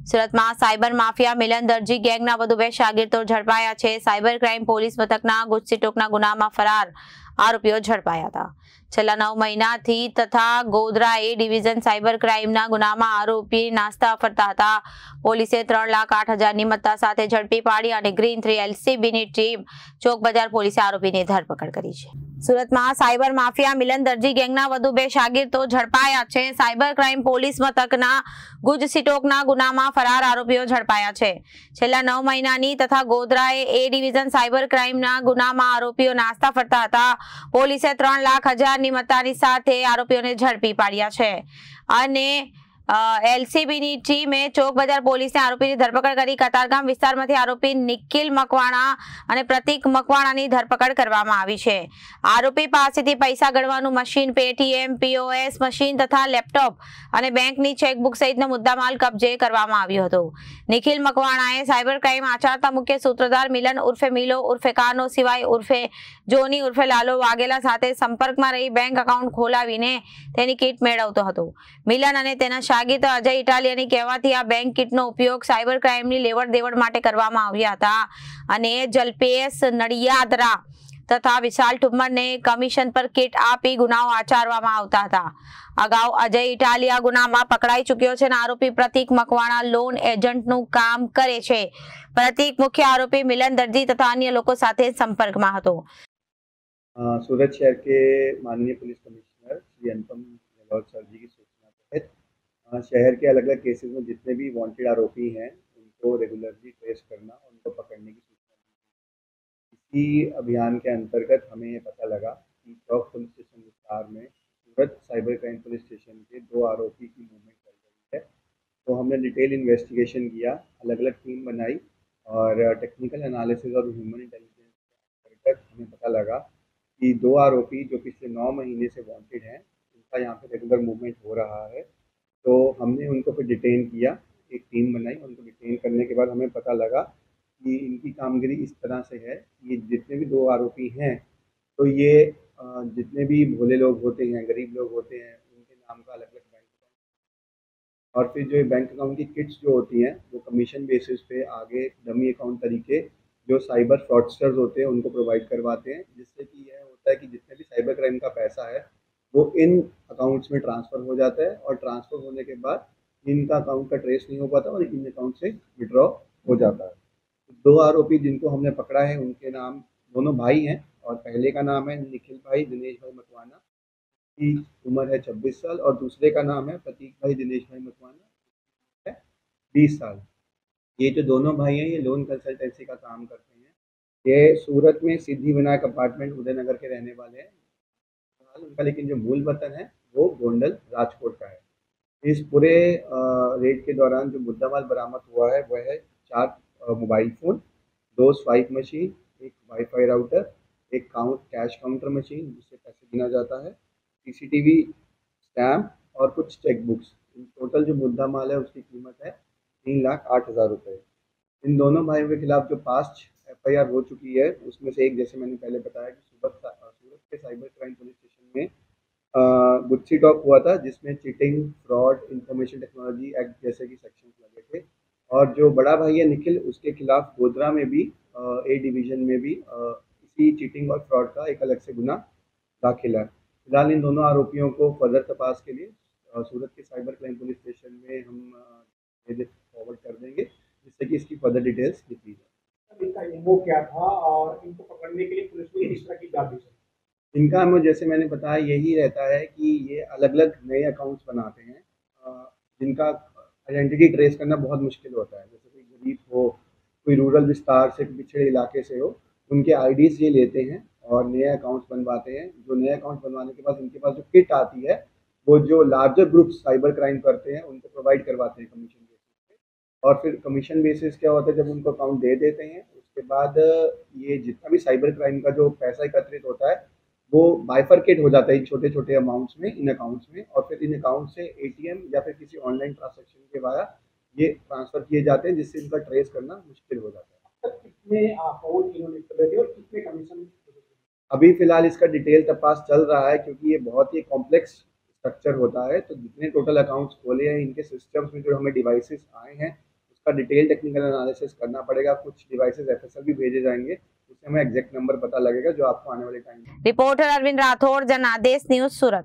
સુરતમાં cyber mafia મિલન દરજી ગેંગના વધુ 2 શાગીરદો ઝડપાયા છે। સાયબર ક્રાઇમ પોલીસ મથકના ગુજસીટોકના ગુનામાં ફરાર આરોપીઓ ઝડપાયા હતા। છેલ્લા 9 મહિનાથી તથા ગોધરા એ ડિવિઝન સાયબર ક્રાઇમના ગુનામાં આરોપી નાસ્તા ફરતા હતા। પોલીસે 3,08,000ની મત્તા સાથે ઝડપી પાડી અને ગ્રીન 3 એલસીબીની ટીમ ચોક બજાર પોલીસે આરોપીની ધરપકડ કરી છે। સુરતમાં સાયબર માફિયા મિલન દરજી ગેંગના વધુ 2 શાગીરદો ઝડપાયા છે। સાયબર ક્રાઇમ પોલીસ મથકના ગુજસીટોકના ગુનામાં ફરાર આરોપીઓ ઝડપાયા છે। છેલ્લા 9 મહિનાની તથા ગોધરા એ ડિવિઝન સાયબર ક્રાઇમના ગુનામાં આરોપીઓ નાસ્તા ફરતા હતા। પોલીસે 3,00,000ની મત્તાની સાથે આરોપીઓને ઝડપી પાડ્યા છે અને એલસીબીની ટીમે ચોક બજાર પોલીસને આરોપીની ધરપકડ કરી કતારગામ વિસ્તારમાંથી આરોપી નિખિલ મકવાણા અને પ્રતીક મકવાણાની ધરપકડ કરવામાં આવી છે। આરોપી પાસેથી પૈસા ગણવાનું મશીન, પેટીએમ, પીઓએસ મશીન તથા લેપટોપ અને બેંકની ચેકબુક સહિતનો મુદ્દામાલ કબજે કરવામાં આવ્યો હતો। નિખિલ મકવાણાએ સાયબર ક્રાઇમ આચરતા મુખ્ય સૂત્રધાર મિલન ઉર્ફે મિલો ઉર્ફે કાનો સિવાય ઉર્ફે જોની ઉર્ફે લાલો વાઘેલા સાથે સંપર્કમાં રહી બેંક એકાઉન્ટ ખોલાવીને તેની કીટ મેળવતો હતો। મિલન અને તેના શાગીર્દ અજય ઇટાલિયાની કહેવાથી આ બેંક કીટનો ઉપયોગ સાયબર ક્રાઇમની લેવડ દેવડ માટે કરવામાં આવ્યા હતા અને જલ્પેશ નડિયાદરા તથા વિશાલ ઠુમ્મરને કમિશન પર કીટ આપી ગુનાઓ આચરવામાં આવતા હતા। અગાઉ અજય ઇટાલિયા ગુનામાં પકડાઈ ચૂક્યો છે અને આરોપી પ્રતીક મકવાણા લોન એજન્ટનું કામ કરે છે। પ્રતીક મુખ્ય આરોપી મિલન દરજી તથા અન્ય લોકો સાથે સંપર્કમાં હતો। सूरत शहर के माननीय police commissioner Shri Anupam Gehlot sir जी की सूचना तहत शहर के अलग अलग केसेस में जितने भी वांटेड आरोपी हैं उनको रेगुलरली ट्रेस करना, उनको पकड़ने की सूचना दी। इसी अभियान के अंतर्गत हमें ये पता लगा कि चौक पुलिस स्टेशन विस्तार में सूरत साइबर क्राइम पुलिस स्टेशन के 2 आरोपी की मूवमेंट चल रही है। तो हमने डिटेल इन्वेस्टिगेशन किया, अलग अलग टीम बनाई और टेक्निकल एनालिसिस और ह्यूमन इंटेलिजेंस के अंतर्गत हमें पता लगा कि 2 आरोपी जो पिछले 9 महीने से वांटेड हैं, उनका यहाँ पे रेगुलर मूवमेंट हो रहा है। तो हमने उनको फिर डिटेन किया, एक टीम बनाई। उनको डिटेन करने के बाद हमें पता लगा कि इनकी कामगिरी इस तरह से है, ये जितने भी 2 आरोपी हैं तो ये जितने भी भोले लोग होते हैं, गरीब लोग होते हैं, उनके नाम का अलग अलग बैंक अकाउंट और फिर जो बैंक अकाउंट की किट्स जो होती हैं वो कमीशन बेसिस पे आगे डमी अकाउंट तरीके जो साइबर फ्रॉडस्टर्स होते हैं उनको प्रोवाइड करवाते हैं, जिससे कि यह होता है कि जितने भी साइबर क्राइम का पैसा है वो इन अकाउंट्स में ट्रांसफ़र हो जाता है और ट्रांसफ़र होने के बाद इनका अकाउंट का ट्रेस नहीं हो पाता और इन अकाउंट से विड्रॉ हो जाता है। 2 आरोपी जिनको हमने पकड़ा है उनके नाम दोनों भाई हैं और पहले का नाम है निखिल भाई दिनेश भाई मकवाना, की उम्र है 26 साल और दूसरे का नाम है प्रतीक भाई दिनेश भाई मकवाना है 20 साल। ये जो दोनों भाई हैं ये लोन कंसल्टेंसी का काम करते हैं। ये सूरत में सिद्धि विनायक अपार्टमेंट उदयनगर के रहने वाले हैं उनका, लेकिन जो मूल वतन है वो गोंडल राजकोट का है। इस पूरे रेड के दौरान जो मुद्दामाल बरामद हुआ है वह है 4 मोबाइल फ़ोन, 2 स्वाइप मशीन, एक वाईफाई राउटर, एक कैश काउंटर मशीन जिससे पैसे गिना जाता है, सीसीटीवी स्टैम्प और कुछ चेकबुक्स। टोटल जो मुद्दामाल है उसकी कीमत है 3,08,000 रुपये। इन दोनों भाइयों के खिलाफ जो पास्ट FIR हो चुकी है उसमें से एक, जैसे मैंने पहले बताया कि सूरत के साइबर क्राइम पुलिस स्टेशन में गुच्ची टॉक हुआ था जिसमें cheating, fraud, information technology act जैसे कि सेक्शंस लगे थे। और जो बड़ा भाई है निखिल उसके खिलाफ गोधरा में भी ए डिवीज़न में भी इसी चीटिंग और फ्रॉड का एक अलग से गुना दाखिल है। फिलहाल इन दोनों आरोपियों को फर्दर तपास के लिए सूरत के साइबर क्राइम पुलिस स्टेशन में हम फॉरवर्ड कर देंगे जिससे कि इसकी फर्दर डिटेल्स लिखी जाए। इनका एमओ क्या था और इनको पकड़ने के लिए पुलिस ने किस तरह की जांच की? इनका एमओ जैसे मैंने बताया यही रहता है कि ये अलग अलग नए अकाउंट्स बनाते हैं जिनका आइडेंटिटी ट्रेस करना बहुत मुश्किल होता है। जैसे कोई गरीब हो, कोई रूरल विस्तार से, पिछड़े इलाके से हो, उनके आईडीज़ ये लेते हैं और नए अकाउंट्स बनवाते हैं। जो नए अकाउंट्स बनवाने के बाद उनके पास जो किट आती है वो जो लार्जर ग्रुप साइबर क्राइम करते हैं उनको प्रोवाइड करवाते हैं कमीशन बेसिस पे। और फिर कमीशन बेसिस क्या होता है, जब उनको अकाउंट दे देते हैं उसके बाद ये जितना भी साइबर क्राइम का जो पैसा एकत्रित होता है वो बाइफरकेट हो जाता है छोटे छोटे अमाउंट्स में इन अकाउंट्स में, और फिर इन अकाउंट से ATM या फिर किसी ऑनलाइन ट्रांजैक्शन के वाया ये ट्रांसफ़र किए जाते हैं जिससे इनका ट्रेस करना मुश्किल हो जाता है। कितने अकाउंट इन्होंने कर दिए और कितने कमीशन? अभी फ़िलहाल इसका डिटेल तपास चल रहा है क्योंकि ये बहुत ही कॉम्प्लेक्स स्ट्रक्चर होता है। तो जितने टोटल अकाउंट्स खोले हैं इनके सिस्टम्स में जो हमें डिवाइसेस आए हैं उसका डिटेल टेक्निकल एनालिसिस करना पड़ेगा। कुछ डिवाइसेस एफएसएल भी भेजे जाएंगे, उससे हमें एग्जैक्ट नंबर पता लगेगा जो आपको आने वाले टाइम में। रिपोर्टर अरविंद राठौर, जनादेश न्यूज, सूरत।